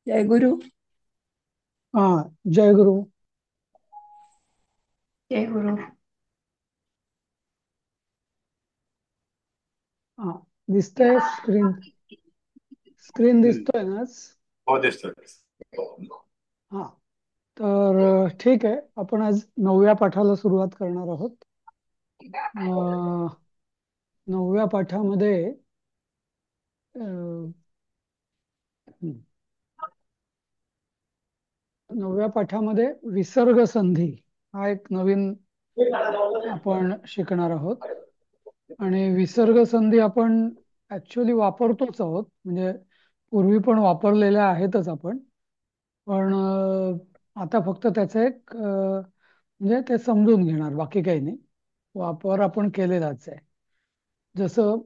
जय गुरु। हाँ। जय गुरु। जय गुरु। हाँ, दिसतंय स्क्रीन. स्क्रीन हम्म. दिसतोय ना? हो दिसतोय. हा. तर ठीक आहे, आपण आज 9व्या पाठाला सुरुवात करणार आहोत. अं, 9व्या पाठामध्ये अं, 9व्या पाठामध्ये विसर्ग संधी हा एक नवीन आपण शिकणार आहोत. आणि विसर्ग संधी आपण ऍक्च्युअली वापरतोच आहोत, म्हणजे पूर्वी पण विसरलेल्या आहेतच आपण. पण आता फक्त त्याचं एक म्हणजे ते समजून घेणार, बाकी काही नाही. वापर आपण केलेलाच आहे. जसं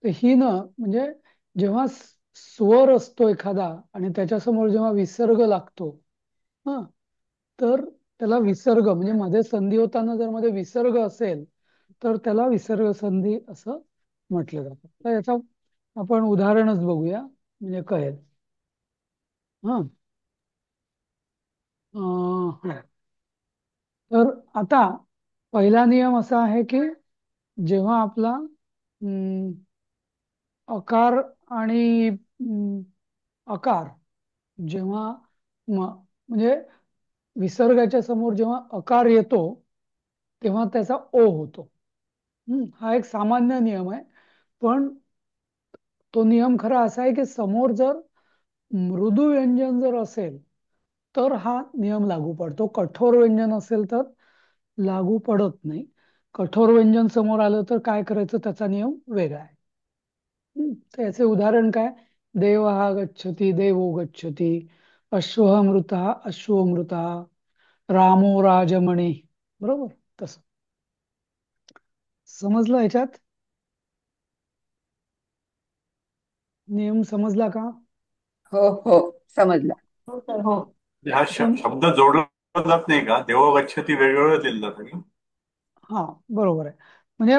ही न म्हणजे जेव्हा स्वर असतो एखादा आणि त्याच्यासमोर जेव्हा विसर्ग लागतो, हा, तर त्याला विसर्ग म्हणजे मध्ये संधी होताना जर मध्ये विसर्ग असेल तर त्याला विसर्ग संधी असं म्हटलं जातं. तर याचा आपण उदाहरणच बघूया, म्हणजे कळेल. हा. हा. तर आता पहिला नियम असा आहे की जेव्हा आपला अकार आणि अकार जेव्हा म्हणजे विसर्गाच्या समोर जेव्हा अकार येतो तेव्हा त्याचा ओ होतो. हा एक सामान्य नियम आहे. पण तो नियम खरा असा आहे की समोर जर मृदू व्यंजन जर असेल तर हा नियम लागू पडतो. कठोर व्यंजन असेल तर लागू पडत नाही. कठोर व्यंजन समोर आलं तर काय करायचं त्याचा नियम वेगळा आहे. तर याचे उदाहरण काय? देव हा गच्छती देवो गच्छती, अश्वमृत अश्वमृत, रामो राजमणी. बरोबर. तसं समजलं याच्यात? नियम समजला का? हो हो, समजलं. हो तर हो. हा आपण शब्द जोडला जात नाही का? देवगच्छती वेगवेगळं लिहिलं जातं का? हा, बरोबर आहे. म्हणजे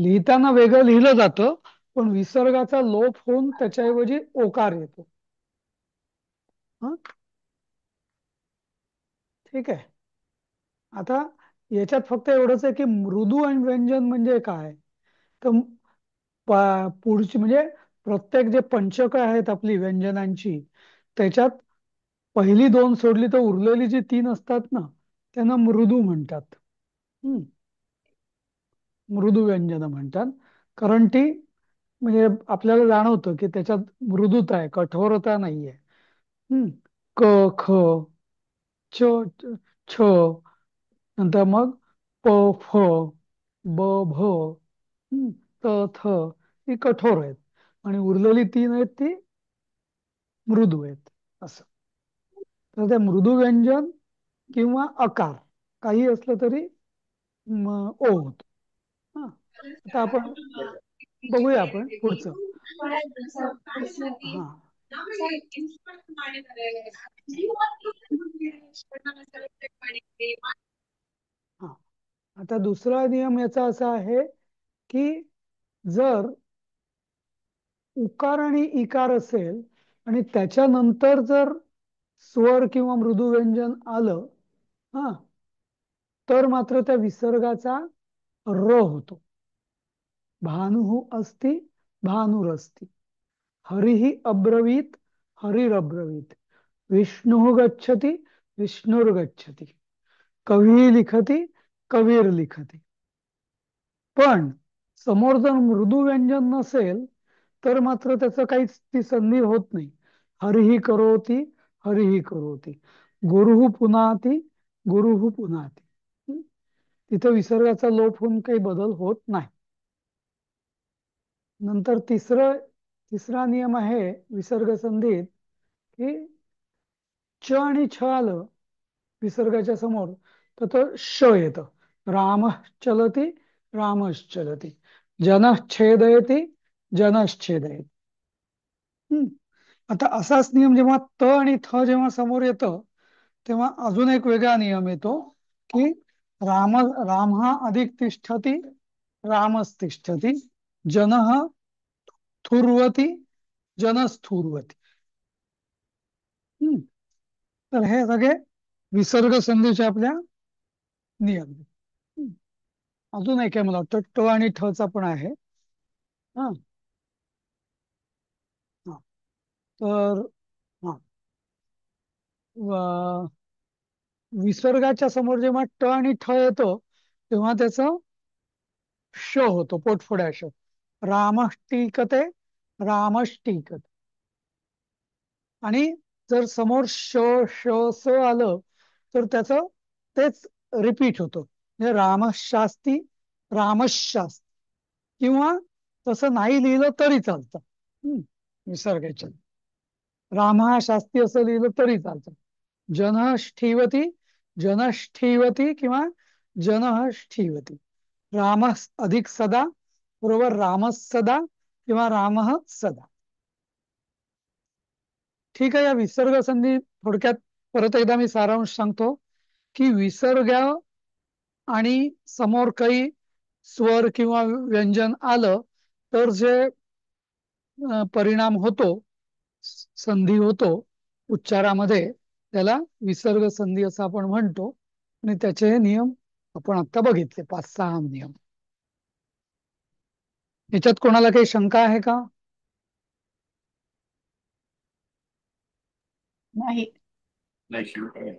लिहिताना वेगळं लिहिलं जातं, पण विसर्गाचा लोप होऊन त्याच्याऐवजी ओकार येतो. हा. ठीक आहे. आता याच्यात फक्त एवढंच आहे की मृदू आणि व्यंजन म्हणजे काय. तर पुढची म्हणजे प्रत्येक जे पंचक आहेत आपली व्यंजनांची, त्याच्यात पहिली दोन सोडली तर उरलेली जी तीन असतात ना, त्यांना मृदू म्हणतात. हम्म. मृदू व्यंजन म्हणतात. कारण ती म्हणजे आपल्याला जाणवतं की त्याच्यात मृदुता आहे, कठोरता नाहीये. हम्म. क, ख, च, छ, नंतर मग प, फ, ब, भ, त, थ, ही कठोर आहेत आणि उरलेली तीन आहेत ती मृदू आहेत. असं. तर ते मृदू व्यंजन किंवा अकार काही असलं तरी ओ होत. हा. आता आपण बघूया आपण पुढचं. हा. हा. आता दुसरा नियम याचा असा आहे की जर उकार आणि इकार असेल आणि त्याच्यानंतर जर स्वर किंवा मृदू व्यंजन आलं, हा, तर मात्र त्या विसर्गाचा र होतो. भानु अस्ति भानुरस्ति, हरिः अब्रवीत हरिरब्रवीत, विष्णु गच्छति विष्णुर्गच्छति, कवी लिखती कवीर लिखती. पण समोर जर मृदू व्यंजन नसेल तर मात्र त्याचं काहीच ती संधी होत नाही. हरिही करोती हरिही करोती, गुरुः पुनाती गुरुः पुनाती. हं? तिथं विसर्गाचा लोप होऊन काही बदल होत नाही. नंतर तिसरा नियम आहे विसर्ग संधीत की च आणि छ आलं विसर्गाच्या समोर तर तो श येतं. राम चलती रामश्चलती, जनच्छेदयती जनश्छेदयती. हम्म. आता असाच नियम जेव्हा त आणि थ जेव्हा समोर येतं तेव्हा अजून एक वेगळा नियम येतो की राम राम अधिक तिष्ठती रामस्तिष्ठती, जनः थुर्वती जनस्थुर्वती. तर हे सगळे विसर्ग संधीचे आपल्या नियम. हं. अजून एक आहे मला वाटतं ट आणि ठ चा पण आहे. हा. हा. तर हा व- विसर्गाच्या समोर जेव्हा ट आणि ठ येतो तेव्हा त्याचं श होतो, पोटफोड्या श. रामष्टीकते, रामष्टीकते. आणि जर समोर श श स आलं तर त्याचं तेच रिपीट होतं, म्हणजे रामशास्ती, रामशास्ती. किंवा तसं नाही लिहिलं तरी चालतं. हम्म. विसर्गाच्या रामा शास्ती असं लिहिलं तरी चालतं. जनष्ठीवती, जनष्ठीवती किंवा जनष्ठीवती. राम अधिक सदा बरोबर रामः सदा किंवा रामः सदा. ठीक आहे. या विसर्ग संधी थोडक्यात परत एकदा मी सारांश सांगतो की विसर्ग आणि समोर काही स्वर किंवा व्यंजन आलं तर जे परिणाम होतो, संधी होतो उच्चारामध्ये, त्याला विसर्ग संधी असं आपण म्हणतो. आणि त्याचे हे नियम आपण आता बघितले, 5-6 नियम. याच्यात कोणाला काही शंका आहे का? नाही. नाही शिवाय.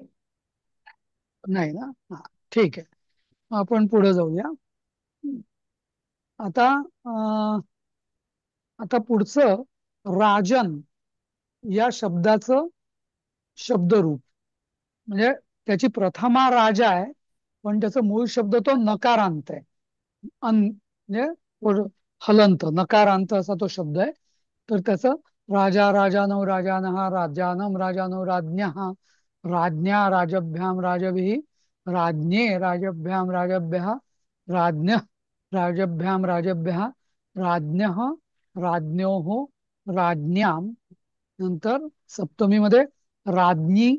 नाही ना? हा. ठीक आहे. आपण पुढे जाऊया. आता आता पुढचं राजन या शब्दाचं शब्दरूप. म्हणजे त्याची प्रथमा राजा आहे, पण त्याचा मूळ शब्द तो नकारांत आहे. म्हणजे हलंत नकारांत असा तो शब्द आहे. तर त्याचं राजा, राजानौ राजानः, राज्यानम राजानौ राज्ञः, राज्ञा राजभ्याम राजभिः, राज्ञे राजभ्याम राजभ्यः, राज्ञः राजभ्याम राजभ्यः, राज्ञः राज्ञोः राज्ञाम. नंतर सप्तमीमध्ये राज्ञी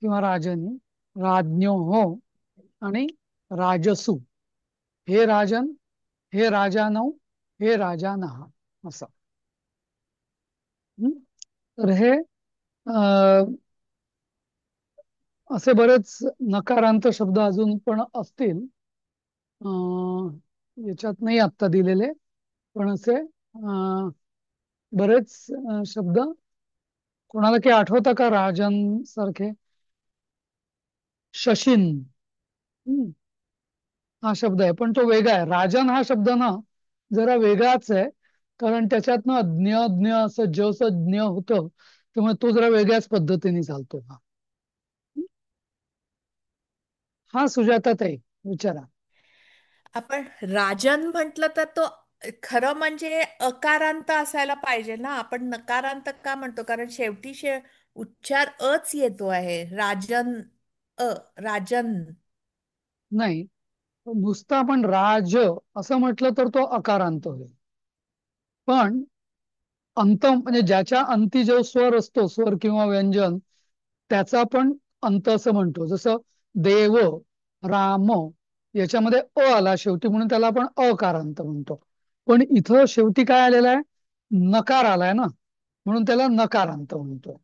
किंवा राजनी, राज्ञोः आणि राजसू. हे राजन, हे राजानौ, हे राजानः असं. हं? तर हे असे बरेच नकारांत शब्द अजून पण असतील. याच्यात नाही आत्ता दिलेले, पण असे बरेच शब्द. कोणाला काही आठवतं का राजन सारखे? शशीन. हं. हा शब्द आहे पण तो वेगळा आहे. राजन हा शब्द ना जरा वेगळाच आहे, कारण त्याच्यातनं ज्ञ ज्ञ असं जस ज्ञ होतं, त्यामुळे तो जरा वेगळ्याच पद्धतीने चालतो. हा. हा सुजाता ताई विचारा. आपण राजन म्हटलं तर तो खरं म्हणजे अकारांत असायला पाहिजे ना. आपण नकारांत का म्हणतो? कारण शेवटी उच्चार अच येतो आहे. राजन, अ, राजन. नाही, नुसतं आपण राज असं म्हटलं तर तो अकारांत होईल. पण अंत म्हणजे ज्याच्या अंती जो स्वर असतो, स्वर किंवा व्यंजन, त्याचा आपण अंत असं म्हणतो. जसं देव, राम याच्यामध्ये अ आला शेवटी म्हणून त्याला आपण अकारांत म्हणतो. पण इथं शेवटी काय आलेलं आहे? नकार आलाय ना, म्हणून त्याला नकारांत म्हणतो.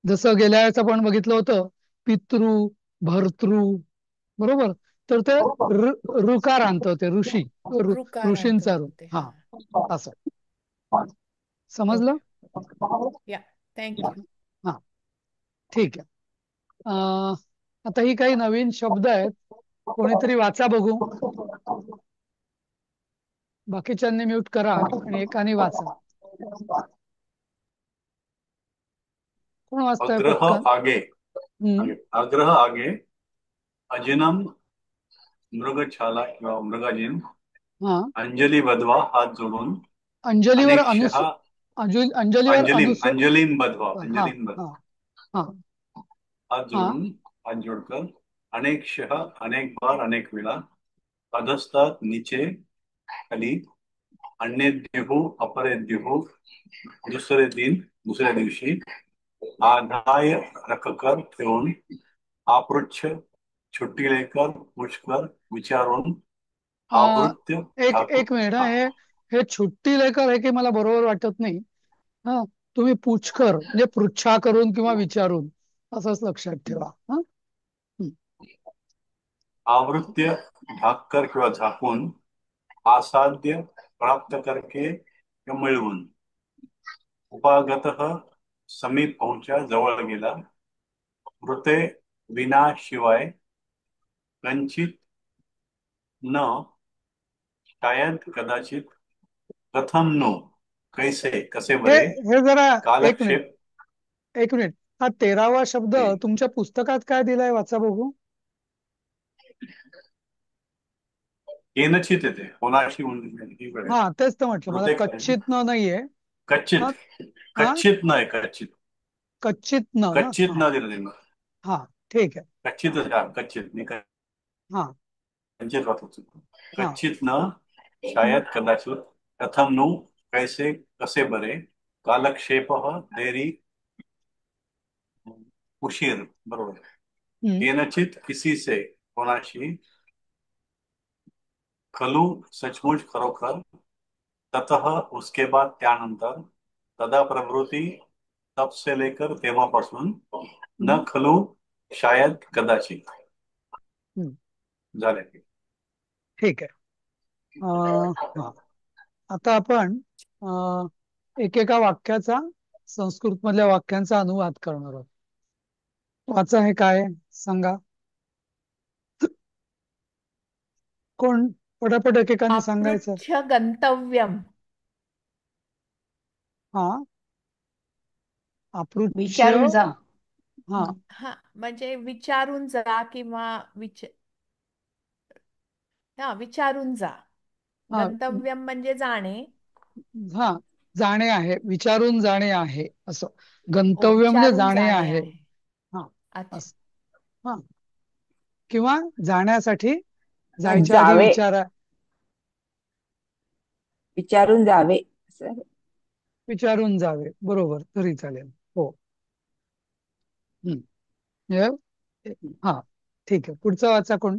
जसं गेल्या वेळेस आपण बघितलं होतं पितृ, भर्तृ, बरोबर. तर ते ऋकारांत होते, ऋषी, ऋकारांत ऋषींचा ऋ. होते. हा. हा. असं समजलं? ओके. या. थँक्यू. हा. ठीक आहे. आता ही काही नवीन शब्द आहेत, कोणीतरी वाचा बघू. बाकीच्यांनी म्यूट करा आणि एकाने वाचा. कोण वाचताय अग्रह पटकन? आगे. हम्म. आग्रह आगे. अजिनम मृगछाला किंवा मृगाजीन. हा. अंजली बधवा हात जोडून. अंजलीवर अनेक अनुस शहा. अंजलीवर अंजलीम अनुस. अंजलीम बधवा, हा. अंजलीम हा. बधवा हा. हात हा. जोडून, हात जोडकर. अनेक शह, अनेक बार, अनेक वेळा. अधस्तात नीचे खाली. अन्य देहू, अपरे देहू. दुसरे दिन, दुसऱ्या दिवशी. आदाय रखकर ठेवून. आपृच्छ छुट्टी लेकर पुष्कर विचारून. अ, आवृत्य एक ठाकूर. एक मिनिट हा. हा. हे हे छुट्टी लेकर हे की मला बरोबर वाटत नाही. हा. तुम्ही पुचकर म्हणजे पृच्छा करून किंवा विचारून असंच लक्षात ठेवा. हा. हं. आवृत्य ढाककर किंवा झाकून, आसाध्य प्राप्त करके किंवा मिळवून, उपागतः समीप पहुंचा, जवळ गेला, मृते विनाशिवाय, कंचित न, शायद कदाचित, कथम नो, कैसे कसे हे बरे, हे जरा एक मिनिट, कालक्षेप. एक मिनिट. हा 13वा शब्द तुमच्या पुस्तकात काय दिलाय, वाचा बघू. केनचित येते, कोणाशी हा, तेच तर म्हटलं, मला मृते कच्चित न नाहीये. हा. कच्चित, हा, कच्चित नाही, कच्चित, कच्चित न ना. कच्चित हा. न दिलं त्यांना. हा, ठीक आहे. कच्चितच का, कच्चित नाही, हा. कंचित वाचतो. हा. कच्चित न, शायद कदाचित, कथम नु, कैसे कसे बरे, कालक्षेप, देरी, उशीर, बरोबर. हम्म. केनचित किसी से, कोणाशी, खलू सचमुच खरोखर, ततः उसके बाद त्यानंतर, तदा प्रवृत्ति तब से लेकर तेव्हापासून, न हम्म. खलू शायद कदाचित. हम्म. झाले. ठीक आहे. हा. आता आपण एकेका वाक्याचा संस्कृत मधल्या वाक्यांचा अनुवाद करणार आहोत. वाचा, हे काय आहे? सांगा. कोण? पटापट एकेकाने सांगायचं. अपृच्छ गंतव्यम. हा. अपृच्छ. विचारून जा. हा. हा, म्हणजे विचारून जा किंवा विचारून जा. हा. गंतव्यम म्हणजे जाणे. हा, जाणे आहे, विचारून जाणे आहे असं. ओ, गंतव्य म्हणजे विचारून जाणे जाणे आहे. आहे. हा. अच्छा. असं. हा. किंवा जाण्यासाठी, जायच्या आधी जावे, विचारून जावे असं. विचारून जावे, बरोबर, तरी चालेल. हो. हम्म. हे- हा, ठीक आहे. पुढचा वाचा कोण?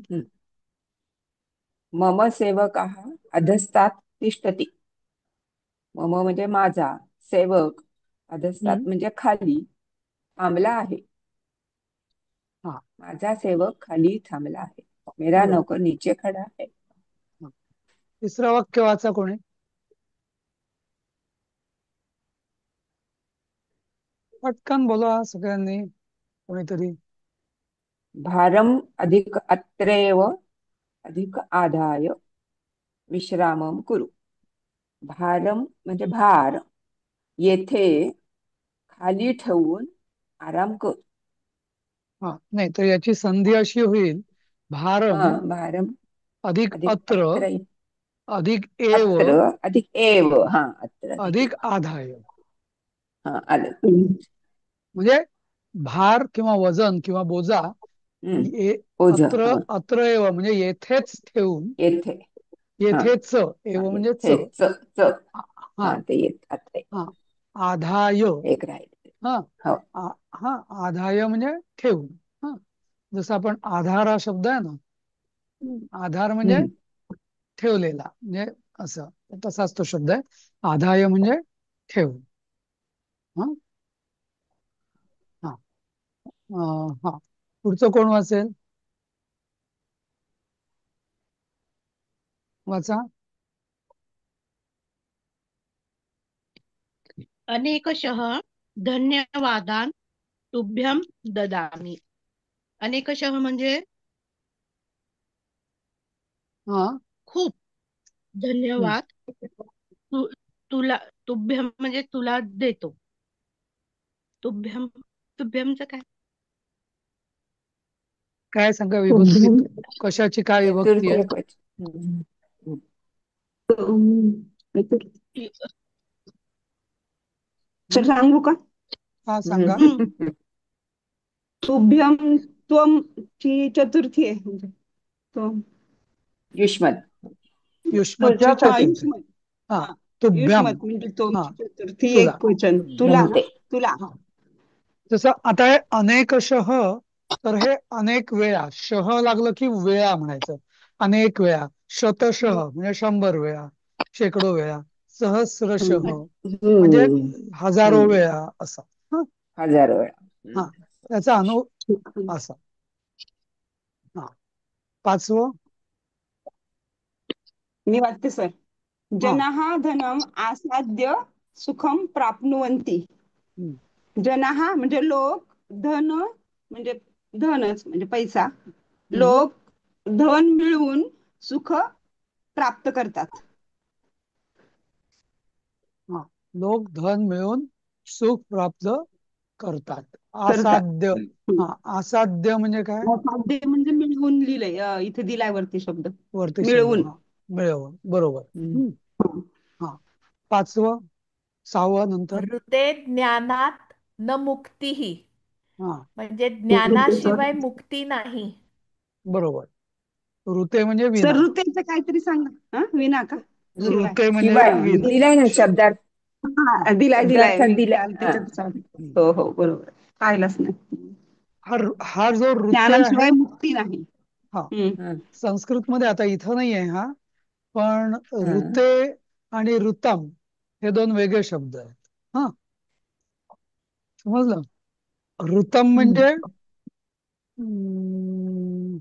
मम सेवकः अधस्तात् तिष्ठति. मम म्हणजे माझा, सेवक, अधस्तात् हम्म. म्हणजे खाली, थांबला आहे. हा. माझा सेवक खाली थांबला आहे. मेरा बरोबर. नौकर नीचे खडा है. हा. तिसरं वाक्य वाचा कोणी? पटकन बोला सगळ्यांनी, कोणीतरी. भारम अधिक अत्रेव अधिक आदाय विश्रामम कुरु. भारम म्हणजे भार, येथे खाली ठेवून आराम कर. हा, नाही तर याची संधी अशी होईल, भारम भारम अधिक अधिक अत्र अत्र, अधिक एव अत्र अधिक एव, अत्र अधिक अधिक एव. आधाय. आलं. म्हणजे भार किंवा वजन किंवा बोजा, ये ओझ, अत्र, अत्र एव म्हणजे येथेच ठेवून, येथे, येथेच एव म्हणजे च. येथे च, हा. ते येत अत्रे. हा. आधाय. एक राहील. हा. हो. हा, आधाय म्हणजे ठेवून. हा. जसं आपण आधार हा शब्द आहे ना, आधार म्हणजे ठेवलेला, म्हणजे असं, तसाच तो शब्द आहे. आधाय म्हणजे ठेवून. हा. हा. हा. पुढचं कोण वाचेल? वाचा. अनेकशः धन्यवादान तुभ्यम ददामि. अनेकशः म्हणजे हा. खूप. धन्यवाद. तुला, तुभ्यम म्हणजे तुला देतो. तुभ्यम, तुभ्यमचं काय? काय सांगा विभक्ती, कशाची काय विभक्ती आहे? चतुर्थी सांगू का? हा, सांगा. तुभ्यम त्वम ची चतुर्थी आहे, म्हणजे त्वम, युष्मत. युष्मतची चतुर्थी. युष्मत. हा. तुभ्यम. युष्मत म्हणजे हा. तोमची चतुर्थी, तुला. एक वचन, तुला, तुला. हा. जसं आता हे अनेकशः, तर हे अनेक वेळा, शह लागलं की वेळा म्हणायचं. अनेक वेळा. शतशः म्हणजे 100 वेळा, शेकडो वेळा. सहस्रशः म्हणजे हजारो वेळा, असं. हजारो वेळा. हा. त्याचा असा. हा, पाचवं. मी वाचते सर. हा. जनाः धनम आसाद्य सुखम प्राप्नुवन्ति. हम्म, जनाः म्हणजे लोक, धन म्हणजे धनच म्हणजे पैसा, हम्म, लोक धन मिळवून सुख प्राप्त करतात. हा. लोक धन मिळवून सुख प्राप्त करतात. करतात. असाध्य. हम्म. हा, असाध्य म्हणजे काय? असाध्य म्हणजे मिळवून लिहिलंय, इथे दिलाय वरती शब्द वरती शब्द. मिळवून. हा, मिळवून, बरोबर. हम्म. हम्म, हा. पाचवं. सहावं नंतर. ऋते ज्ञानात न मुक्तीही, हा, म्हणजे ज्ञानाशिवाय मुक्ती नाही. बरोबर. ऋते म्हणजे सर विना. ऋतेचं काहीतरी सांगा. विना का शिवाय? ऋते म्हणजे शिवाय विना. दिलाय ना शब्दार्थ. हा, दिलाय दिलाय शब्दार्थात मी दिलाय. त्याच्यात हम्म. हो हो बरोबर, पाहिलंच नाही. हा जो ऋते आहे. ज्ञानाशिवाय मुक्ती नाही. हा, हम्म. हा, संस्कृतमध्ये आता इथं नाही आहे हा, पण हा. ऋते आणि ऋतम हे दोन वेगळे शब्द आहेत. हा, समजलं. ऋतम म्हणजे हम्म,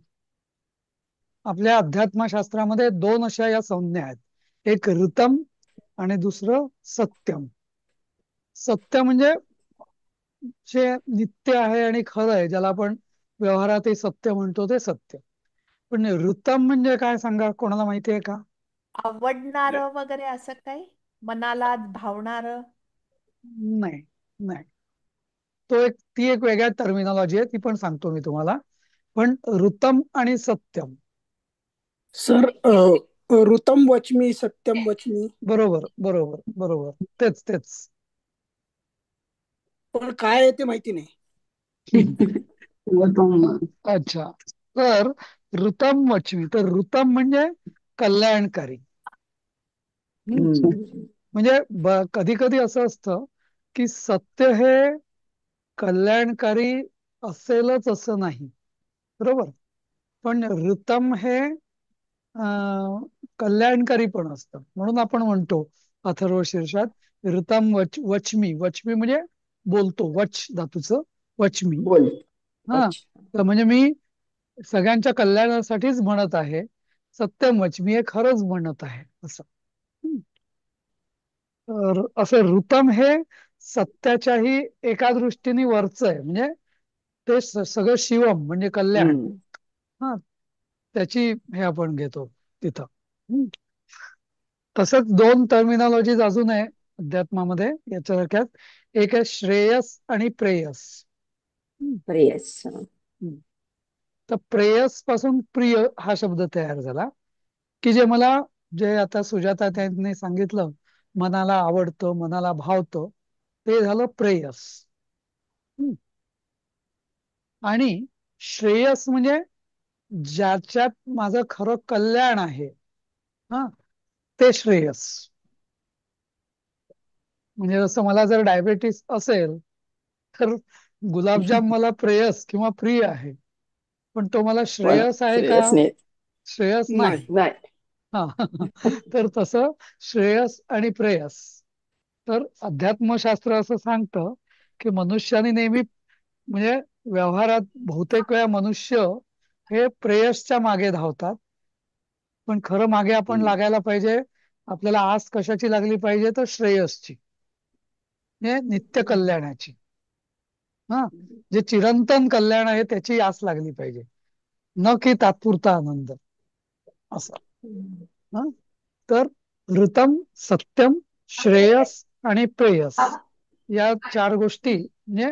आपल्या अध्यात्मशास्त्रामध्ये दोन अशा या संज्ञा आहेत. एक ऋतम आणि दुसरं सत्यम. सत्य म्हणजे जे नित्य आहे आणि खरं आहे, ज्याला आपण व्यवहारात हे सत्य म्हणतो, ते सत्य. पण ऋतम म्हणजे काय सांगा, कोणाला माहिती आहे का? आवडणार वगैरे असं काही मनाला भावणार. नाही, नाही. ती एक वेगळ्या टर्मिनॉलॉजी आहे, ती पण सांगतो मी तुम्हाला. पण ऋतम आणि सत्यम. सर ऋतम वचमी सत्यम वचमी. बरोबर, बरोबर, बरोबर. तेच तेच. पण काय आहे ते माहिती नाही. अच्छा. तर ऋतम वचमी, तर ऋतम म्हणजे कल्याणकारी. हम्म. हम्म. म्हणजे कधी कधी असं असतं की सत्य हे कल्याणकारी असेलच असं नाही, बरोबर. पण ऋतम हे कल्याणकारी पण असतं. म्हणून आपण म्हणतो अथर्व शीर्षात ऋतम वचमी. वचमी म्हणजे बोलतो, वच धातूचं वचमी. बोल. हा, अच्छा. तर म्हणजे मी सगळ्यांच्या कल्याणासाठीच म्हणत आहे. सत्यम वचमी हे खरंच म्हणत आहे असं. हम्म. तर असं ऋतम हे सत्याच्याही एका दृष्टीने वरचं आहे. म्हणजे ते सगळं शिवम म्हणजे कल्याण. हम्म. हा, त्याची हे आपण घेतो तिथं. हम्म. तसंच दोन टर्मिनॉलॉजीज अजून आहे अध्यात्मामध्ये याच्यासारख्याच. एक आहे श्रेयस आणि प्रेयस. हम्म. प्रेयस. हम्म. तर प्रेयस पासून प्रिय हा शब्द तयार झाला, की जे मला, जे आता सुजाता त्यांनी सांगितलं, मनाला आवडतं, मनाला भावतं, ते झालं प्रेयस. हम्म. आणि श्रेयस म्हणजे ज्याच्यात माझं खरं कल्याण आहे, हा, ते श्रेयस. म्हणजे जसं मला जर डायबेटीस असेल तर गुलाबजाम मला प्रेयस किंवा प्रिय आहे, पण तो मला पण श्रेयस आहे का? श्रेयस नाही. श्रेयस नाही. नाही. नाही. हा. तर तसं श्रेयस आणि प्रेयस. तर अध्यात्मशास्त्र असं सांगतं की मनुष्याने नेहमी, म्हणजे व्यवहारात बहुतेक वेळा मनुष्य हे प्रेयसच्या मागे धावतात. पण खरं मागे आपण लागायला पाहिजे. आपल्याला आस कशाची लागली पाहिजे? तर श्रेयसची, म्हणजे नित्य कल्याणाची. हा, जे चिरंतन कल्याण आहे त्याची आस लागली पाहिजे, न की तात्पुरता आनंद असं. हा, तर ऋतम, सत्यम, श्रेयस आणि प्रेयस या चार गोष्टी म्हणजे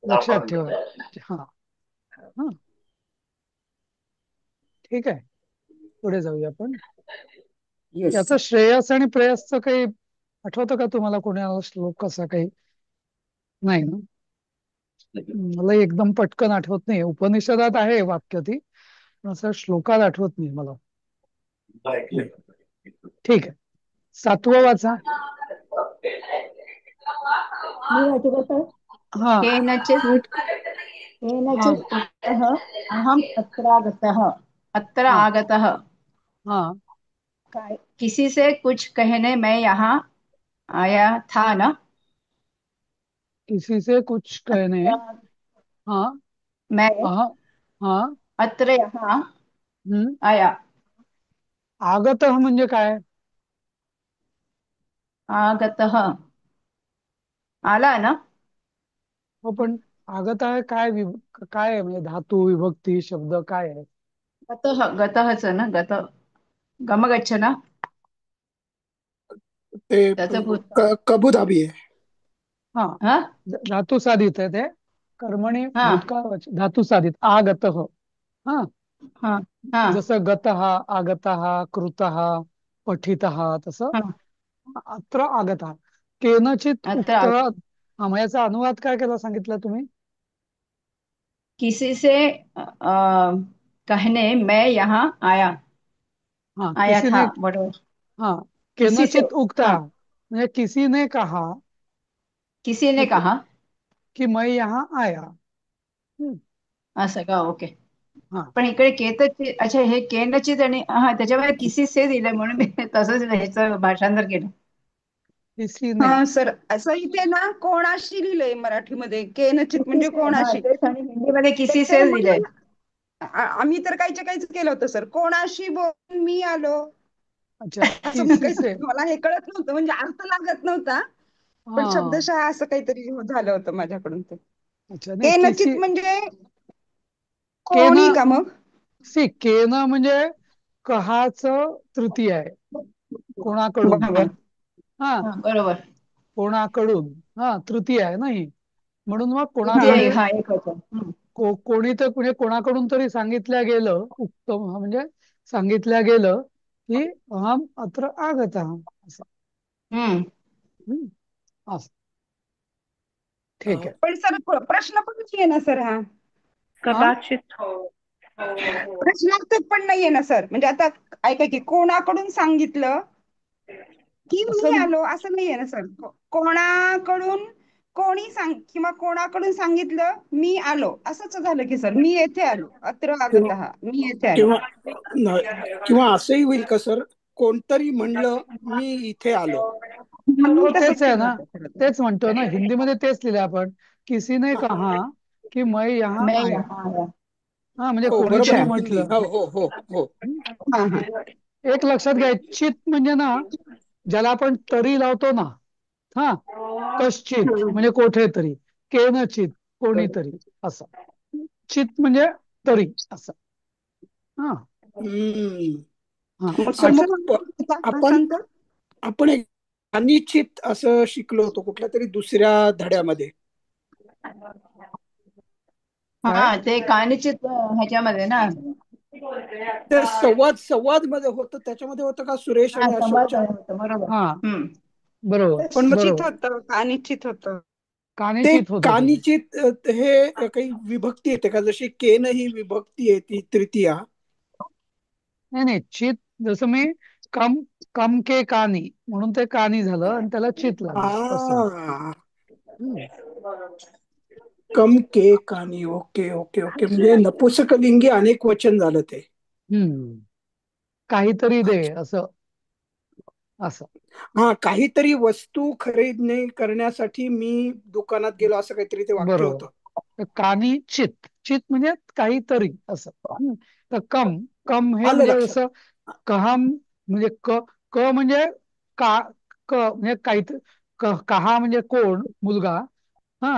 लक्षात ठेवा. हा. हा, ठीक आहे. पुढे जाऊया आपण. येस. याचं श्रेयस आणि प्रेयसचं काही आठवतं का तुम्हाला? कोणाला श्लोक कसा काही? नाही ना. मला एकदम पटकन आठवत नाही. उपनिषदात आहे वाक्य ती, पण असं श्लोकात आठवत नाही मला. ऐकले. ठीक आहे. सातवं वाचा. मी वाचू का? हा. केनचित् हा. केनचित् उक्तः अहम् अत्र हा. आगतः। हा. किसी से कुछ कहने मैं यहाँ आया था ना। किसी से कुछ कहने. अत्र हाँ मैं हाँ हाँ. अत्र यहाँ हम्म. आया. आगतः म्हणजे काय? आगतः आला ना. हो पण आगत आहे काय काय आहे म्हणजे धातू विभक्ती शब्द काय आहे? गतः गतःच ना गत गमगच्छ ना ते त्याचं भूतकाळ. कबुधाबी आहे. हा. हा धातू साधित आहे ते. कर्मणी हा भूतकाळ धातू साधित आगतः. हा. हा हा जसं गतः आगतः कृतः पठितः तसं हा अत्र आगतः. केनचित अत्र उक्त. हा मग याचा अनुवाद काय केला सांगितलं तुम्ही? किसी से कहने मैं यहाँ आया. हाँ आया किसी ने. था बरोबर. हाँ किसी से. केनचित उक्ता हाँ म्हणजे किसी ने कहा किसी ने कि कहा. कि मैं यहाँ आया. हम्म. असं का ओके. हाँ पण इकडे अच्छा हे केनचित आणि हा त्याच्यामध्ये किसी से दिलंय म्हणून मी तसंच ह्याचं भाषांतर केलं. किसी ने. हा सर, असं इथे ना कोणाशी लिहिलंय मराठीमध्ये, केनचित किसी म्हणजे से हा कोणाशी. तेच आणि हिंदीमध्ये ते किसी तर सेच दिलंय. मग आम्ही तर काहीच्या काहीच केलं होतं सर, कोणाशी बोलून मी आलो. अच्छा असं मग किसी से. काहीतरी मला हे कळत नव्हतं, म्हणजे अर्थ लागत नव्हता. पण हाँ. शब्दशः असं काहीतरी झालं होतं माझ्याकडून ते. अच्छा नाही केनचित किसी. म्हणजे केन. कोणी का मग? केन म्हणजे कहाच तृतीय आहे. कोणाकडून. बरोबर. हा. हा बरोबर. कोणाकडून. हा तृतीय आहे नाही. म्हणून मग तृतीय कोणाकडे. हा एक वचन. कोणी तर म्हणजे कोणाकडून तरी सांगितलं गेलं उत्तम म्हणजे सांगितलं गेलं की अहम अत्र आगत असं. हम्म. हम्म. असं. ठीक आहे. पण सर प्रश्न पण नाहीये ना सर हा. हा. कदाचित. प्रश्नार्थक पण नाहीये ना सर, म्हणजे आता ऐका की कोणाकडून सांगितलं की मी असं. आलो असं नाहीये ना सर. कोणाकडून कोणी किंवा कोणाकडून सांगितलं मी आलो असंच झालं की सर, मी येथे आलो, अत्र किंवा आगतः, मी येथे आलो. किंवा किंवा असंही होईल का सर, कोणतरी म्हणलं मी इथे आलो. मी हो तेच तसंच आहे केलं ना. होतं खरं तर. तेच म्हणतो ना हिंदीमध्ये तेच लिहिलं आपण. किसी ने कहा कि मैं यहाँ मैं आया. यहाँ आया. हा म्हणजे हो बरोबर कोणीतरी आहे, हिंदी. म्हटलं. हो हो हो हो. हा हा. एक लक्षात घ्या चित म्हणजे ना ज्याला आपण तरी लावतो ना. हा. कश्चित म्हणजे कोठेतरी. केनचित कोणीतरी असं. चित म्हणजे तरी असं. हा. हम्म. हा. मग सर पण मग आपण भाषांतर. आपण एक अनिश्चित असं शिकलो होतो कुठल्या तरी दुसऱ्या धड्यामध्ये. काय? हा ते कानिचित ह्याच्यामध्ये ना. ते संवाद मध्ये होतं, त्याच्यामध्ये होतं का सुरेश हा आणि संवाद अशोकच्या? होतं बरोबर. हा हम्म. बरोबर पण मग चित बरोबर. होतं, अनिश्चित होतं. ते कानिचित होत ते. कानिचित हे काही विभक्ती येते का? जशी केन ही विभक्ती आहे ती तृतीया. नाही नाही चित जसं मी कम कम के कानी म्हणून ते कानी झालं आणि त्याला चित लागलं असं. आ, हम्म. कम के कानी. ओके ओके ओके, म्हणजे नपुसकलिंगी अनेक वचन झालं ते. हम्म. काहीतरी दे अच्छा. असं. असं. हा, काहीतरी वस्तू खरेदी करण्यासाठी मी दुकानात गेलो, असं काहीतरी ते वाक्य बरोबर. होतं. तर कानी चित. चित म्हणजे काहीतरी असं. तर कम. कम हे आलं म्हणजे लक्षात. जसं कहम म्हणजे क म्हणजे का म्हणजे काही कहा म्हणजे कोण मुलगा. हा.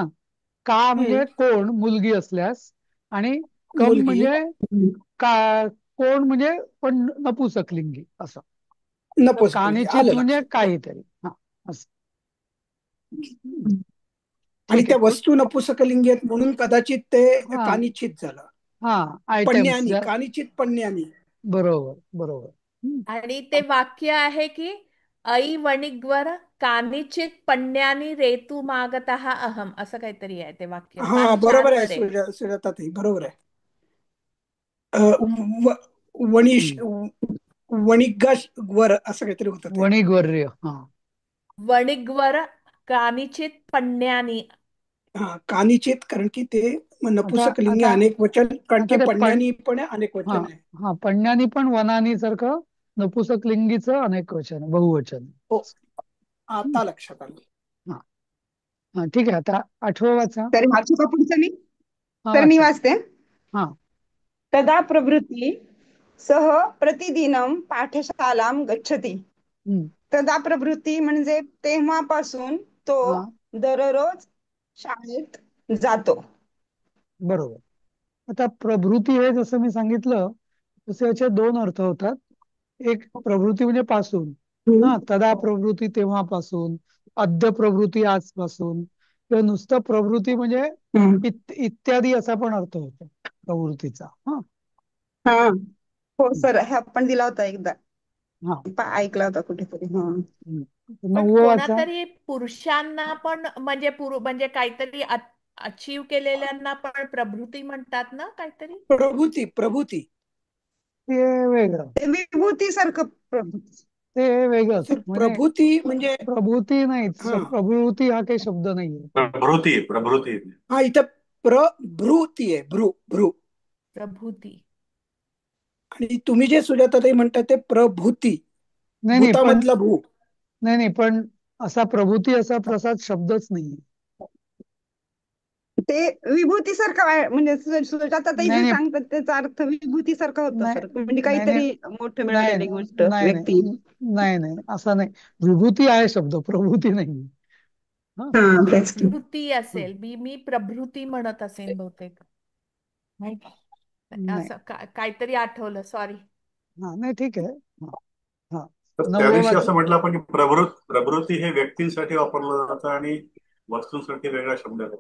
का हम्म. म्हणजे कोण मुलगी असल्यास. आणि कम मुलगी. म्हणजे का कोण म्हणजे पण नपुसकलिंगी असं. तर नपुसकलिंगी कानिचित आलं म्हणजे लक्षात. काहीतरी. हा असं. आणि ठीक त्या आहे. वस्तू नपुसकलिंगी आहेत म्हणून कदाचित ते हा कानिचित झालं. हा आयटेम्स. पण्यानी, कानिचित पण्यानी. बरोबर बरोबर. आणि ते वाक्य आहे की ऐ वणिग्वर कानिचित पण्यानी रेतू मागतः अहम असं काहीतरी आहे ते वाक्य. हा 4 बरोबर आहे, वर आहे. सुजाताताई बरोबर आहे. वणिश वणिगाश वर असं काहीतरी होतं ते. वणिगवर्य. हा. वणिग्वर कानिचित पण्यानी. हा, कानिचित, कारण की ते आता नपुसकलिंगी आता अनेक वचन, कारण की आता ते पण्यानी पण अनेक हा वचन आहे. हा पण्यानी पण वनानी सारखं नपुसकलिंगीचं अनेक वचन बहुवचन. हो, हम्म. आता लक्षात आलं. हा. हा ठीक आहे. आता 8वा वाचा. तरी वाचू का पुढचं मी? तर मी वाचा. वाचते. हा. तदा प्रभृती सह प्रतिदिनम पाठशालां गच्छति. हम्म. तदा प्रभृती म्हणजे तेव्हापासून तो हा. दररोज शाळेत जातो. बरोबर. आता प्रभृती हे जसं मी सांगितलं तसे याचे दोन अर्थ होतात. एक प्रवृत्ती म्हणजे पासून. हा, तदा प्रवृत्ती तेव्हापासून, अद्य प्रवृत्ती आजपासून, किंवा नुसतं प्रवृत्ती म्हणजे हम्म. इत्यादी असा पण अर्थ होतो प्रवृत्तीचा. हा. हा हो सर, हा पण दिला होता एकदा, हा. ऐकला होता कुठेतरी. हा हम्म. पण 9वा वाचा. कोणातरी पुरुषांना पण म्हणजे म्हणजे काहीतरी अचीव केलेल्यांना पण प्रभृती म्हणतात ना काहीतरी. प्रभूती प्रभूती ते वेगळं. ते विभूती सारखं प्रभूती. ते वेगळंच ते म्हणजे प्रभूती म्हणजे प्रभूती नाहीच. हा प्रभृती हा काही शब्द नाहीये. प्रभृती प्रभृती. हा इथं प्रभृती आहे, भ्रू भ्रू. प्रभूती. आणि तुम्ही जे सुजाताताई म्हणतात ते प्रभूती, नाही नाही पण भूतामधला भू. नाही नाही पण असा प्रभूती असा प्रसाद शब्दच नाहीये. ते विभूती सारखं म्हणजे सुजाताताई नाही जे नाही सांगतात त्याचा अर्थ विभूती सारखा होता नाही सर, म्हणजे नाही नाही काहीतरी मोठं नाही मिळालेली गोष्ट, नाही व्यक्ती. नाही नाही नाही असं नाही. विभूती आहे शब्द, प्रभूती नाही. हा. हा तेच की. प्रभृती असेल, मी प्रभृती म्हणत असेल बहुतेक. माहित नाही. असं काहीतरी आठवलं, सॉरी. हा नाही ठीक आहे. हा. हा. तर त्या 9वा दिवशी वाचा. असं म्हटलं आपण की प्रवृत्ती हे व्यक्तींसाठी वापरलं जातं आणि वस्तूंसाठी वेगळा शब्द आहे.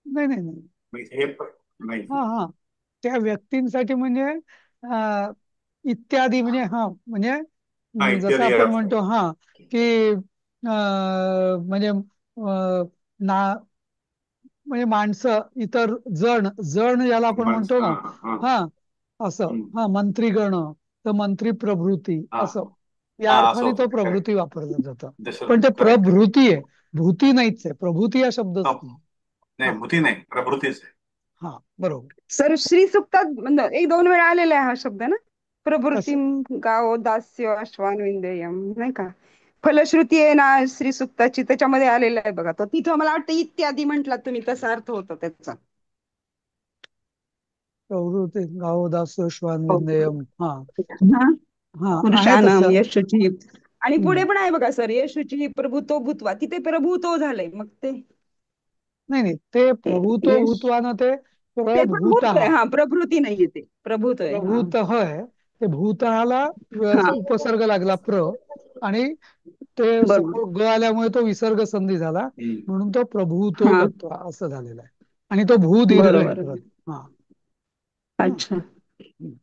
नाही नाही नाही. हे नाही. हा हा. त्या व्यक्तींसाठी म्हणजे अं, इत्यादी म्हणजे हा म्हणजे हा जसं इत्यादी आपण अर्थ. म्हणतो हा की म्हणजे ना म्हणजे माणसं, इतर जण जण ज्याला आपण म्हणतो हा ना. हा हा. असं. हम्म. हा, मंत्रीगण तर मंत्री प्रभृती हा असं, या हा असं अर्थाने तो होतं काय. प्रभृती वापरलं जातं. पण ते करेक्ट. प्रभृती आहे, भूती नाहीच आहे. प्रभूती हा शब्दच नाही. नाही हा. भूती नाही, प्रभृतीच आहे. हा बरोबर. सर श्री सुक्तात म्हणजे एक दोन वेळा आलेला आहे हा शब्द ना, कसं. प्रभृतीम गाओ दास्य अश्वान विंदेयम, नाही का. फलश्रुती आहे ना श्री सुक्ताची, त्याच्यामध्ये आलेला आहे बघा तो. तिथं मला वाटतं इत्यादी म्हटलात तुम्ही, तसा अर्थ होता त्याचा. प्रवृत्ती गावोदास श्वान हो. विंदेयम. हा. हा. हा आहे पुरुषानम तसं. यशची. आणि पुढे हम्म. पण आहे बघा सर, यशची प्रभुतो भूतवा, तिथे प्रभुतो झालंय मग ते. नाही नाही ते प्रभूतो यश भूतवानं ते ते पण प्रभूत. भूत आहे, हा प्रभृती नाहीये, ते प्रभूत आहे. हा प्रभूत आहे ते. भूताला हा उपसर्ग लागला आणि ते बरोबर. समोर ग आल्यामुळे तो विसर्ग संधी झाला, म्हणून तो प्रभूतो हा गत्वा असं झालेला आहे. आणि तो भू दीर्घ आहे बरोबर. परत. हा. हा. अच्छा. हम्म.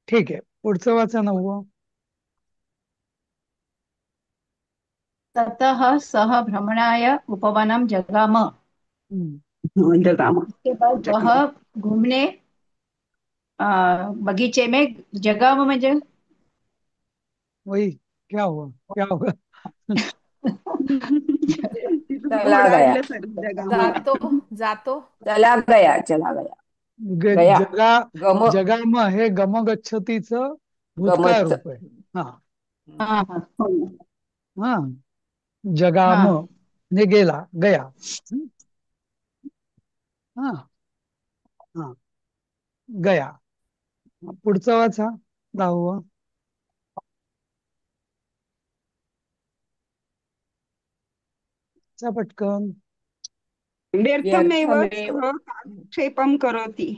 ठीक आहे. पुढचं वाचा 9वं. ततः सः भ्रमणाय उपवनं जगाम। हम्म. जगाम. उसके बाद वह घूमने बगीचे में जगाम म्हणजे वही क्या हुआ, क्या होगा. तिथून चला घोडा गया, आणलं सर जगाम. जातो जातो. चला गया, चला गया, गया, जगा गम, जगाम हे गमगच्छतीचं भूतकाळ गमच. रूप आहे. हा. हा हा. हा. जगाम हा. म्हणजे गेला, गया. हम्म. हा. हा. गया. पुढचा वाचा 10वं. चा पटकन. व्यर्थमेव व्यर्थमेव. सह कालक्षेपम करोति.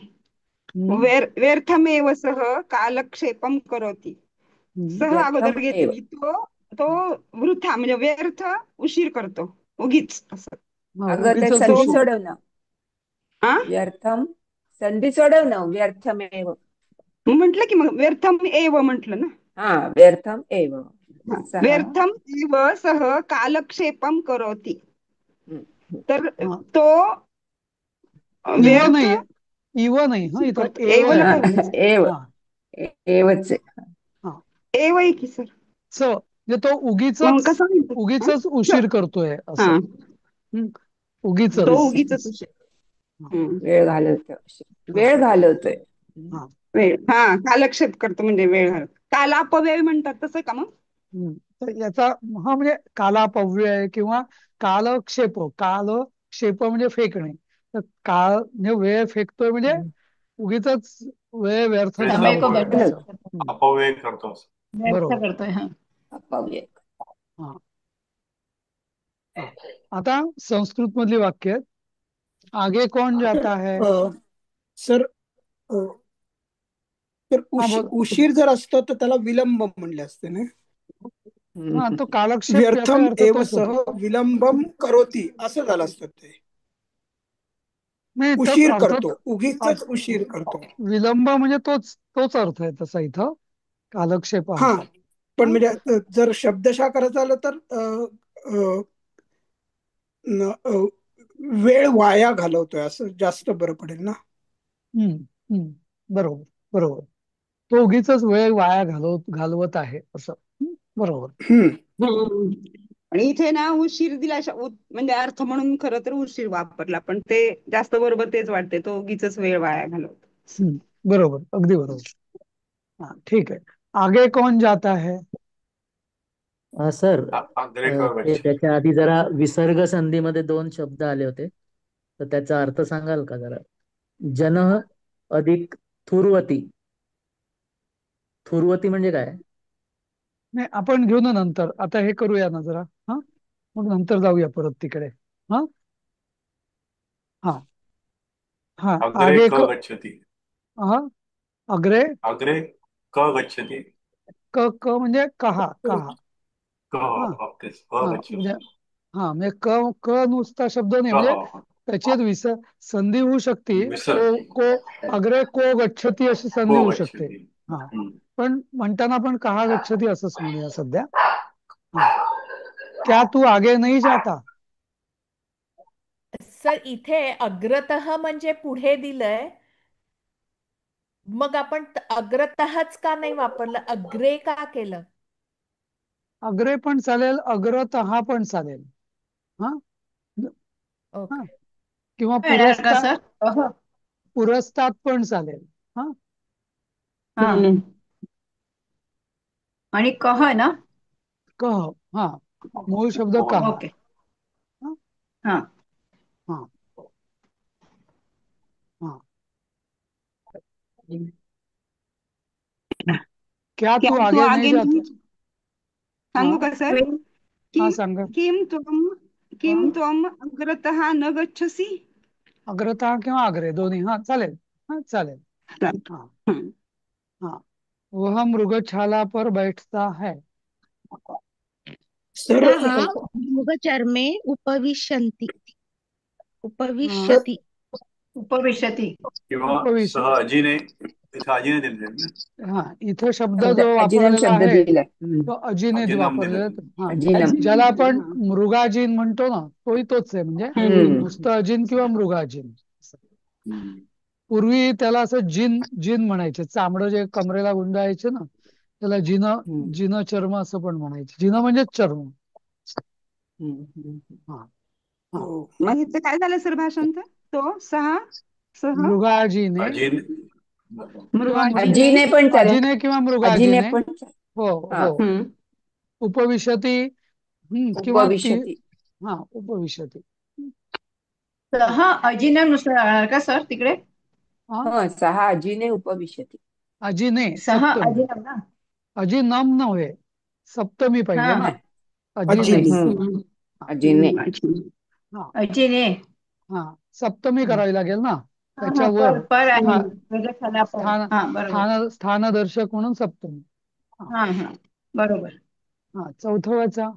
हम्म. व्यर्थमेव सह कालक्षेपम करोति. सह व्यर्थम अगोदर घेते एव. मी. तो वृथा म्हणजे व्यर्थ उशीर करतो, उगीच असं. हा, अगं ते उगीचच संधी तो उशीर. सोडव ना. आ व्यर्थम, संधी सोडव ना, व्यर्थमेव. म्हटलं की मग व्यर्थम एव म्हटलं ना. हा, व्यर्थम एव हा. सहा. व्यर्थम एव सह कालक्षेपम करोति. तर हा. तो इव व्यर्थ नाही, इव नाही. हा, इथं करतो. एव एव आहे. नका हा, घेऊ. एव, हा. एवच आहे. हा. एव आहे की सर. म्हणजे तो मग उगीचच कसं म्हणतो. उगीचच उशीर करतोय असं. हा हम्म. तो उगीचच. उगीच उशीर. हम्म. वेळ घालवतोय, हा. वेळ घालवतोय. हा. वेळ, हा कालक्षेप करतो म्हणजे वेळ घालवतो. काल अपव्यय म्हणतात तसं का मग. तर याचा हा म्हणजे कालापव्यय किंवा कालक्षेप. काल क्षेप म्हणजे फेकणे. तर काळ म्हणजे वेळ फेकतोय म्हणजे उगीच वेळ व्यर्थ वेळेचा समय को घालवतोय अपव्यय असं. बर्बाद अपव्यय करतो असं. व्यर्थ बरोबर. करतोय हा अपव्यय. हा हा. आता संस्कृत मधली वाक्य आहेत. आगे कौन जाता है. अ, सर अ, तर हा बोल. उशीर जर असतो तर त्याला विलंब म्हणले असते ना. हा तो कालक्षेप याचा व्यर्थम अर्थ एव तोच सह होतो. विलंबम करोती असं झालं असतं ते. नाही त्याच उशीर अर्थ करतो, उगीच उशीर करतो. विलंब म्हणजे तोच तोच अर्थ आहे तसा इथं कालक्षेप हा. हा पण हा? म्हणजे जर शब्दशः करायचं झालं तर अ, न- अ, वेळ वाया घालवतोय असं जास्त बरं पडेल ना. हम्म हम्म. बरोबर बरोबर. तो उगीच वेळ वाया घालवत आहे असं. बरोबर. हम्म. आणि इथे ना उशीर दिला म्हणजे अर्थ म्हणून खरं तर उशीर वापरला, पण ते जास्त बरोबर तेच वाटते, तो उगीच वेळ वाया घालवतो. बरोबर अगदी बरोबर. हाँ ठीक है. आगे कौन जाता है. सर अग्रे का ते गच्छति. त्याच्या आधी जरा विसर्ग संधीमध्ये दोन शब्द आले होते, तर त्याचा अर्थ सांगाल का जरा. जन अधिक थुरवती. थुरवती म्हणजे काय. नाही आपण घेऊ ना नंतर, आता हे करूया ना जरा. हा मग नंतर जाऊया परत तिकडे. हा हा हा. अग्रे आगे क गच्छति. हा अग्रे अग्रे क गच्छति. क म्हणजे कहा कहा. क हा तेच क हा गच्छति. म्हणजे हा म्हणजे क नुसता शब्द नाही, क म्हणजे त्याची संधी होऊ शकते. विसर्ग को अग्रे को गच्छती अशी संधी को होऊ शकते. गच्छति. हा पण म्हणताना आपण कहा गच्छती असंच म्हणूया सध्या. हा क्या तू आगे नाही जाता. सर इथे अग्रतः म्हणजे पुढे दिलंय, मग आपण अग्रतःच का नाही वापरलं, अग्रे का केलं. अग्रे पण चालेल, अग्रतः पण चालेल. हा हा ओके. किंवा येणार का सर. पुरस्तात पण चालेल. हा हा आणि कह आहे ना. कह. हा मूळ शब्द कहा. ओके. हा हा हा हा. क्या क्या तू तू आगे नहीं आगे नाही. जाता. सांगू हाँ का सर. हाँ कि सांगा. किम त्वम अग्रतः न गच्छसी. अग्रता किंवा अग्रे दोन्ही हा चालेल. हा चालेल. हाँ हाँ. वह मृगशाला पर बैठता है. सर सः मृगचर्मे उपविशन्ति अं, उपविशति. उपविशती. किंवा उपविश. सह अजीने, इथं अजीने दिलेलं आहे ना. हा इथं शब्द शब्द जो अजिनम वापरलेला शब्द आहे दिलाय. तो अजिने अजिनम वापरलेला दिलेलं आहे. हा अजिनम. ज्याला आपण मृगाजीन म्हणतो ना, तोही तोच आहे. म्हणजे हम्म. नुसतं अजिन किंवा मृगाजीन. हम्म. पूर्वी त्याला असं जिन जिन म्हणायचे. चामडं जे कमरेला गुंडाळायचे ना, त्याला जिन चर्म असं पण म्हणायचे. जिन म्हणजे चर्म. हा हा. हो. मग इथं काय झालं सर भाषांतर. तो सहा सह मृगाजीने अजीन किंवा मृगाजीने. अजिने पण चालेल. अजिने किंवा अजिने मृगाजीने. पण हो हा. हो. उपविशती. किंवा ती. उपविशती. हा उपविशती. सहा अजिनम नुसतं राहणार का सर तिकडे. हा हो सहा अजिने उपविशती. अजिने सहा सप्तमी. अजिनम ना. अजिनम नव्हे, सप्तमी हा पाहिजे ना. नाही. अजिने. अजिने. हा अजिने. हा सप्तमी करावी लागेल ना. हा हा त्याच्यावर पर आहे. स्था- मृगशाला पर. स्थान हा बरोबर. स्थानदर्शक म्हणून सप्तमी. हा हा हा बरोबर. हा. चौथं वाचा.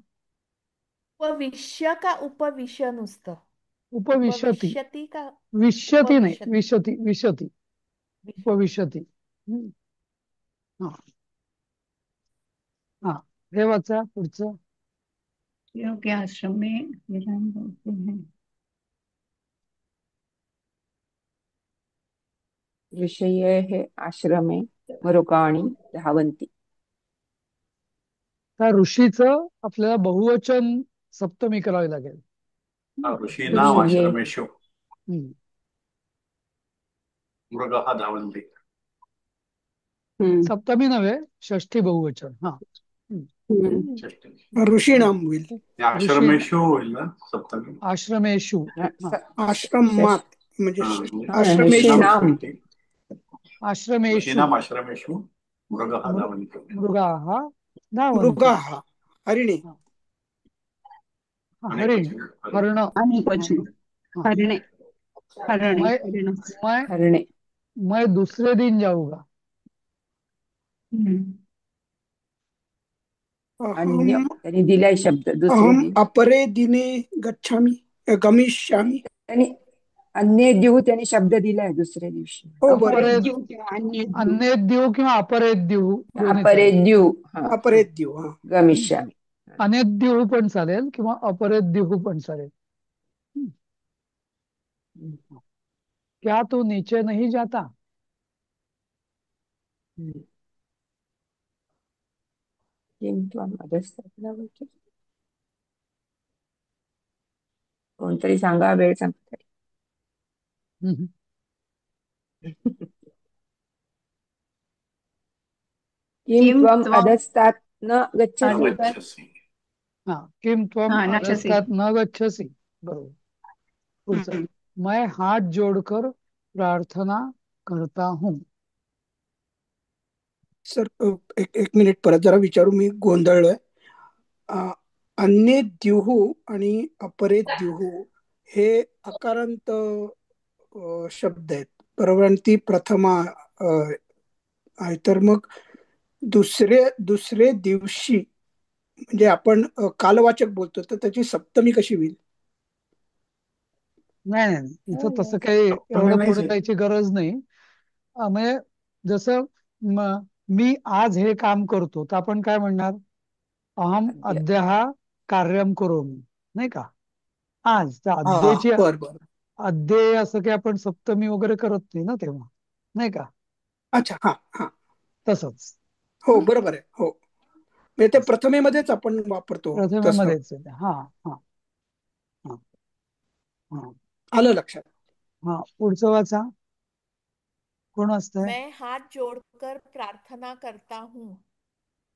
उपविश्य का उपविश नुसतं. उपविशती. उपविश्यती का विश्यती नाही, उपविशती. विशती विशती. उपविशती. हा हा. हे वाचा पुढचं. योग्य आश्रम में विराम होते हैं. ऋषये आश्रमे मरुकाणी धावन्ति. त्या ऋषीचं आपल्याला बहुवचन सप्तमी करावी लागेल. ऋषीणाम ऋषये. आश्रमेषु हम्म. मृगः धावन्ति. सप्तमी नव्हे, षष्ठी बहुवचन. हा हम्म. षष्टी. ऋषीणाम होईल. ऋषी आश्रमेषु होईल ना सप्तमी. आश्रमेषु हा, हा आश्रमात म्हणजे हा, म्हणजे आश्रमेषु. ऋषीणाम ऋषीणाम. षष्टी. आश्रमेषु ऋषीणाम आश्रमेषु मृगः धावन्ति. मृगाः धावन्ति. मृगाः हरिणी. हा, अनेक हरिण वचन. हरण अनेक हा, वचन. हा. हरणे हरणे मैं हरिण. मैं हरणे. मैं दूसरे दिन जाऊंगा. हम्म. अन्य अहम त्यांनी दिलाय शब्द दुसरे अहम दिन. अपरे दिने गच्छामी गमिष्यामी. त्यांनी अन्य देऊ त्यांनी शब्द दिलाय दुसऱ्या दिवशी. हो बरोबर. अपरे अपरेद्यू किंवा अन्यद्यू. अन्यद्यू किंवा अपरेद्यू दोन्ही अपरे चालेल. देऊ. हा अपरेद्यू. हा गमिष्यामी. अनेद्यू पण चालेल किंवा अपरेद्यू पण चालेल. क्या तू नीचे नहीं जाता. किम त्वम अधस्तात् न गच्छसि. कोणतरी सांगा, वेळ संपत हम्म. किम किम त्वम त्वम अधस्तात् न न गच्छसि. अधस्तात् गच्छसि. हा किम त्वम हा नक्षसी. अधस्तात् न गच्छसी. बरोबर. पुढचं. हम्म. मैं हाथ जोड़कर प्रार्थना करता हूँ. सर एक एक मिनिट परत जरा विचारू, मी गोंधळलोय. अ, अन्य द्युः आणि अपरे द्युः हे अकारांत शब्द आहेत बरोबर, आणि ती प्रथमा अ, आहे. तर मग दुसरे दुसरे दिवशी म्हणजे आपण कालवाचक बोलतो, तर त्याची सप्तमी कशी होईल? नाही नाही नाही. इथं तसं काही सप्तमी एवढं नाहीच पुढे आहे. जायची गरज नाही. म्हणजे जसं मी आज हे काम करतो तर आपण काय म्हणणार, अहम अद्य. अद्यहा कार्यम करोमि, नाही का. आज तर हा अद्यची बर बर. अद्य असं की आपण सप्तमी वगैरे करत नाही ना तेव्हा, नाही का. अच्छा हा हा. तसंच. हो हं? बरोबर आहे. हो म्हणजे ते असं. प्रथमेमध्येच आपण वापरतो तसं. प्रथमेमध्येच आहे ते. हा हा हा हा आलं लक्षात. हा. पुढचं वाचा. कोण असतंय. मैं हाथ जोड़कर प्रार्थना करता हूँ.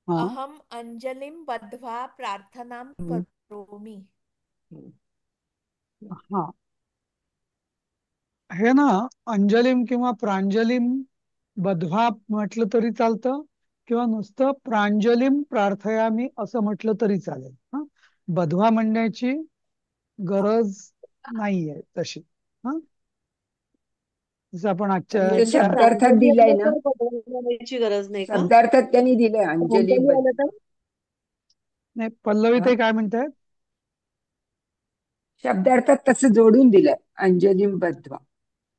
हा अहम अंजलिम बद्ध्वा प्रार्थनां करोमि. हा. हे ना अंजलिम किंवा प्रांजलिम बध्वा म्हटलं तरी चालतं, किंवा नुसतं प्रांजलिम प्रार्थयामी असं म्हटलं तरी चालेल. हा. बध्वा म्हणण्याची गरज नाहीये तशी. हा. जसं आपण पण आजच्या इथे म्हणजे शब्दार्थात प्रांजली दिलाय आलं ना. तर बदलण्याची गरज नाही का? शब्दार्थात त्यांनी दिलंय अंजली प्रांजली आलं तर बद्ध. नाही, पल्लवी हा? ते काय म्हणतात. शब्दार्थात तसं जोडून दिलंय अंजली बद्ध.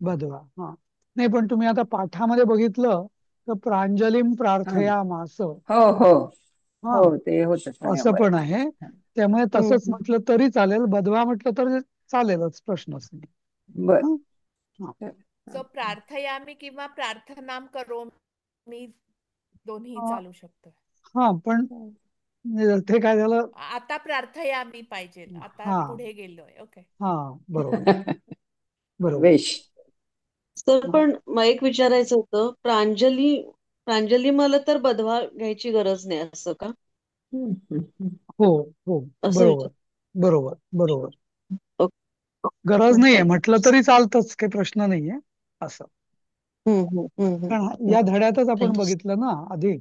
बध्वा. हा. नाही पण तुम्ही आता पाठामध्ये बघितलं तर प्रांजलीम हा. प्रार्थयामास. हो हो हा हो ते होत असं पण आहे. त्यामुळे तसंच हम्म. म्हटलं तरी चालेल, बधवा म्हटलं तर चालेलच, प्रश्नच नाही. बर. हं? हा. सो प्रार्थयामी किंवा प्रार्थनाम करोमि दोन्ही अं, चालू शकतं. हा पण ते काय झालं. आता प्रार्थयामी पाहिजे, आता हा पुढे गेलोय. ओके. हा बरोबर बरोबर. वेश. सर हा. पण मग एक विचारायचं होतं, प्रांजली मला तर बधवा घ्यायची गरज नाही असं का? हो हो असं बरोबर विचार. बरोबर बरोबर. ओके. गरज नाहीये चालेल. म्हटलं तरी चालतंच, काही प्रश्न नाहीये असं. कारण या धड्यातच आपण थँक्यू. बघितलं ना आधी,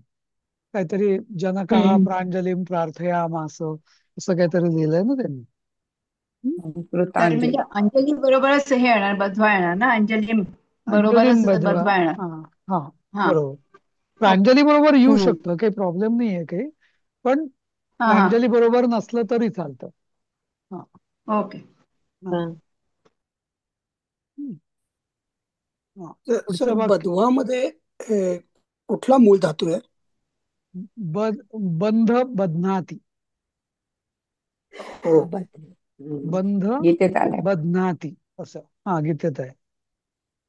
काहीतरी जनकः प्रांजलीम प्रार्थयामास असं काहीतरी लिहिलंय ना त्यांनी. हं? तर म्हणजे कृतांजली. अंजली बरोबरच हे येणार, बधवा येणार ना. अंजली अंजलीम बरोबरच बध्वा. बधवा येणार. हा हा हा. बरोबर. प्रांजली बरोबर येऊ हम्म. शकतं, काही प्रॉब्लेम नाहीये काही. पण हा हा. प्रांजली बरोबर नसलं तरी चालतं. हा ओके. हा. हं. हा. सर पुढचं वाक्य. बधवामध्ये कुठला मूळ धातू आहे? बंध बध्नाती. हो बद्ध. बंध गीतेत आलाय. बध्नाती असं. हा गीतेत आहे.